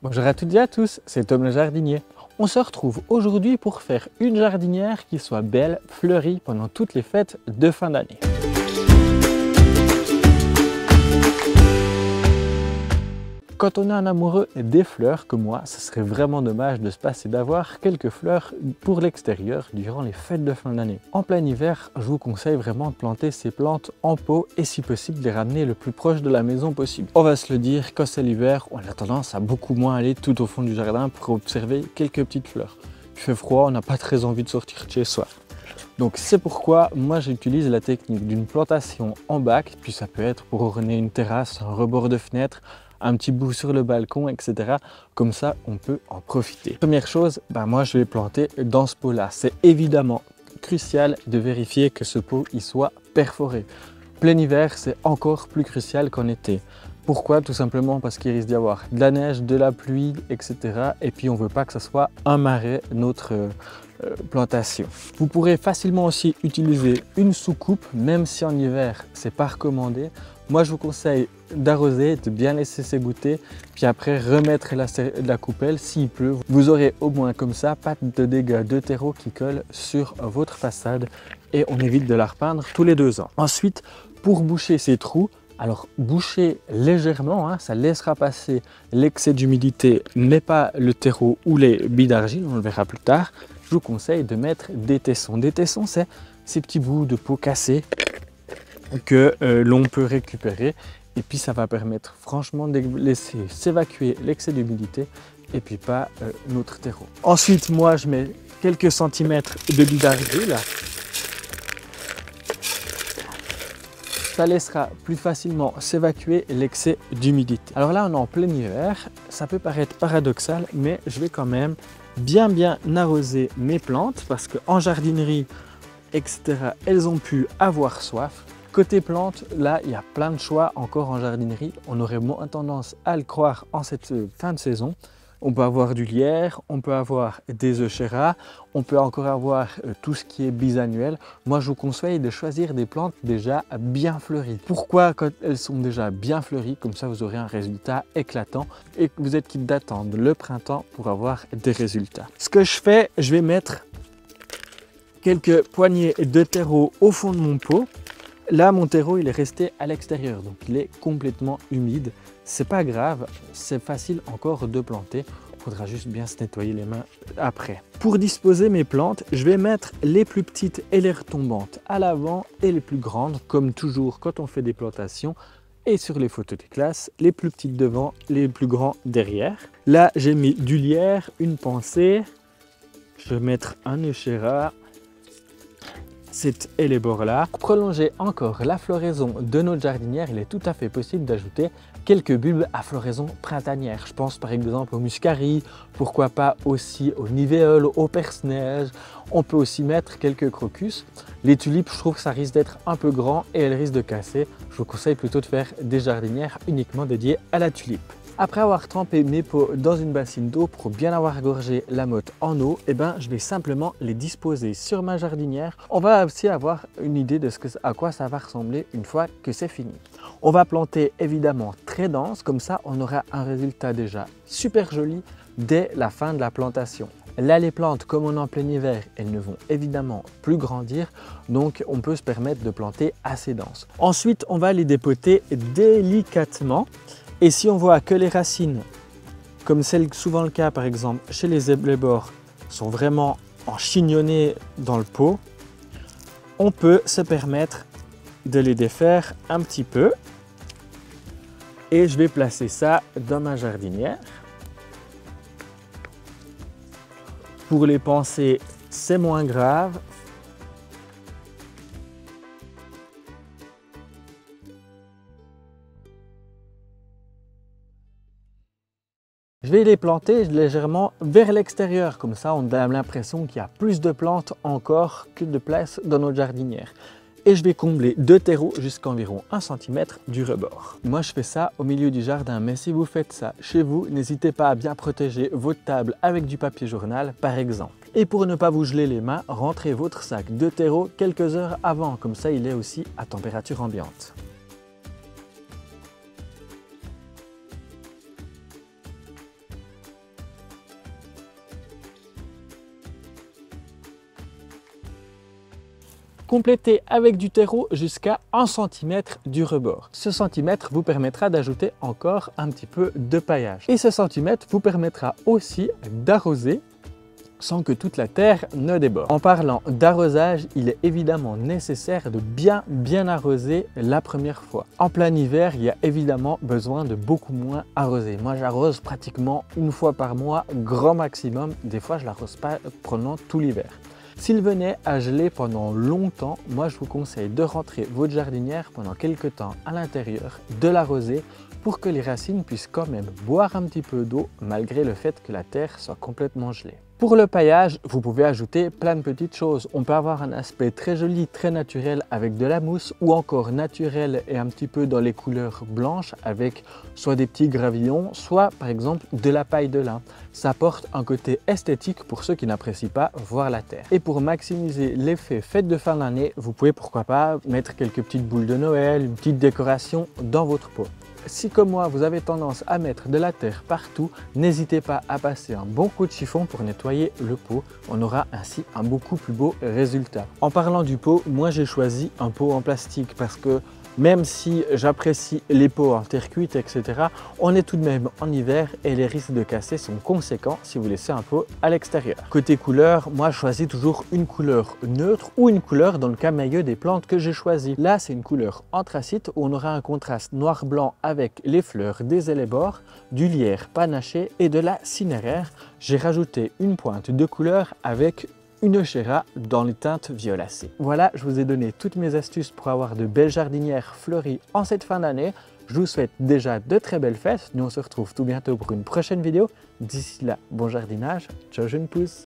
Bonjour à toutes et à tous, c'est Tom le jardinier. On se retrouve aujourd'hui pour faire une jardinière qui soit belle, fleurie pendant toutes les fêtes de fin d'année. Quand on est un amoureux des fleurs comme moi, ce serait vraiment dommage de se passer d'avoir quelques fleurs pour l'extérieur durant les fêtes de fin d'année. En plein hiver, je vous conseille vraiment de planter ces plantes en pot et si possible de les ramener le plus proche de la maison possible. On va se le dire, quand c'est l'hiver, on a tendance à beaucoup moins aller tout au fond du jardin pour observer quelques petites fleurs. Il fait froid, on n'a pas très envie de sortir de chez soi. Donc c'est pourquoi moi j'utilise la technique d'une plantation en bac, puis ça peut être pour orner une terrasse, un rebord de fenêtre, un petit bout sur le balcon, etc. Comme ça, on peut en profiter. Première chose, moi je vais planter dans ce pot-là. C'est évidemment crucial de vérifier que ce pot il soit perforé. Plein hiver, c'est encore plus crucial qu'en été. Pourquoi? Tout simplement parce qu'il risque d'y avoir de la neige, de la pluie, etc. Et puis on ne veut pas que ce soit un marais, notre plantation. Vous pourrez facilement aussi utiliser une soucoupe, même si en hiver, c'est pas recommandé. Moi, je vous conseille d'arroser, de bien laisser s'égoutter, puis après remettre la coupelle s'il pleut. Vous aurez au moins comme ça pas de dégâts de terreau qui collent sur votre façade et on évite de la repeindre tous les 2 ans. Ensuite, pour boucher ces trous, alors bouchez légèrement, ça laissera passer l'excès d'humidité, mais pas le terreau ou les billes d'argile, on le verra plus tard. Je vous conseille de mettre des tessons. Des tessons, c'est ces petits bouts de peau cassée que l'on peut récupérer et puis ça va permettre franchement de laisser s'évacuer l'excès d'humidité et puis pas notre terreau. Ensuite, moi je mets quelques centimètres de billes d'argile. Ça laissera plus facilement s'évacuer l'excès d'humidité. Alors là, on est en plein hiver, ça peut paraître paradoxal, mais je vais quand même bien arroser mes plantes parce qu'en jardinerie, etc., elles ont pu avoir soif. Côté plantes, là, il y a plein de choix encore en jardinerie. On aurait moins tendance à le croire en cette fin de saison. On peut avoir du lierre, on peut avoir des euchera, on peut encore avoir tout ce qui est bisannuel. Moi, je vous conseille de choisir des plantes déjà bien fleuries. Pourquoi? Quand elles sont déjà bien fleuries, comme ça vous aurez un résultat éclatant et vous êtes quitte d'attendre le printemps pour avoir des résultats. Ce que je fais, je vais mettre quelques poignées de terreau au fond de mon pot. Là, mon terreau, il est resté à l'extérieur, donc il est complètement humide. C'est pas grave, c'est facile encore de planter. Il faudra juste bien se nettoyer les mains après. Pour disposer mes plantes, je vais mettre les plus petites et les retombantes à l'avant et les plus grandes, comme toujours quand on fait des plantations. Et sur les photos de classe, les plus petites devant, les plus grands derrière. Là, j'ai mis du lierre, une pensée. Je vais mettre un euchera. Et les bords là. Pour prolonger encore la floraison de notre jardinière, il est tout à fait possible d'ajouter quelques bulbes à floraison printanière. Je pense par exemple au muscari, pourquoi pas aussi au nivéole, au perce-neige. On peut aussi mettre quelques crocus. Les tulipes, je trouve que ça risque d'être un peu grand et elles risquent de casser. Je vous conseille plutôt de faire des jardinières uniquement dédiées à la tulipe. Après avoir trempé mes pots dans une bassine d'eau pour bien avoir gorgé la motte en eau, je vais simplement les disposer sur ma jardinière. On va aussi avoir une idée de à quoi ça va ressembler une fois que c'est fini. On va planter évidemment très dense, comme ça on aura un résultat déjà super joli dès la fin de la plantation. Là, les plantes, comme on est en plein hiver, elles ne vont évidemment plus grandir, donc on peut se permettre de planter assez dense. Ensuite, on va les dépoter délicatement. Et si on voit que les racines, comme c'est souvent le cas par exemple chez les hellebores, sont vraiment enchignonnées dans le pot, on peut se permettre de les défaire un petit peu. Et je vais placer ça dans ma jardinière. Pour les pensées, c'est moins grave. Je vais les planter légèrement vers l'extérieur, comme ça on a l'impression qu'il y a plus de plantes encore que de place dans notre jardinière. Et je vais combler de terreau jusqu'à environ 1 cm du rebord. Moi je fais ça au milieu du jardin, mais si vous faites ça chez vous, n'hésitez pas à bien protéger votre table avec du papier journal par exemple. Et pour ne pas vous geler les mains, rentrez votre sac de terreau quelques heures avant, comme ça il est aussi à température ambiante. Complétez avec du terreau jusqu'à 1 cm du rebord. Ce centimètre vous permettra d'ajouter encore un petit peu de paillage. Et ce centimètre vous permettra aussi d'arroser sans que toute la terre ne déborde. En parlant d'arrosage, il est évidemment nécessaire de bien arroser la première fois. En plein hiver, il y a évidemment besoin de beaucoup moins arroser. Moi, j'arrose pratiquement 1 fois par mois, grand maximum. Des fois, je l'arrose pas pendant tout l'hiver. S'il venait à geler pendant longtemps, moi je vous conseille de rentrer votre jardinière pendant quelques temps à l'intérieur, de l'arroser pour que les racines puissent quand même boire un petit peu d'eau malgré le fait que la terre soit complètement gelée. Pour le paillage, vous pouvez ajouter plein de petites choses. On peut avoir un aspect très joli, très naturel avec de la mousse ou encore naturel et un petit peu dans les couleurs blanches avec soit des petits gravillons, soit par exemple de la paille de lin. Ça apporte un côté esthétique pour ceux qui n'apprécient pas voir la terre. Et pour maximiser l'effet fête de fin d'année, vous pouvez pourquoi pas mettre quelques petites boules de Noël, une petite décoration dans votre pot. Si comme moi vous avez tendance à mettre de la terre partout, n'hésitez pas à passer un bon coup de chiffon pour nettoyer le pot. On aura ainsi un beaucoup plus beau résultat. En parlant du pot, moi j'ai choisi un pot en plastique parce que même si j'apprécie les pots en terre cuite, etc., on est tout de même en hiver et les risques de casser sont conséquents si vous laissez un pot à l'extérieur. Côté couleur, moi je choisis toujours une couleur neutre ou une couleur dans le camayeu des plantes que j'ai choisies. Là, c'est une couleur anthracite où on aura un contraste noir-blanc avec les fleurs des hellebores, du lierre panaché et de la cinéraire. J'ai rajouté une pointe de couleur avec une Euchera dans les teintes violacées. Voilà, je vous ai donné toutes mes astuces pour avoir de belles jardinières fleuries en cette fin d'année. Je vous souhaite déjà de très belles fêtes. Nous on se retrouve tout bientôt pour une prochaine vidéo. D'ici là, bon jardinage. Ciao jeunes pousses.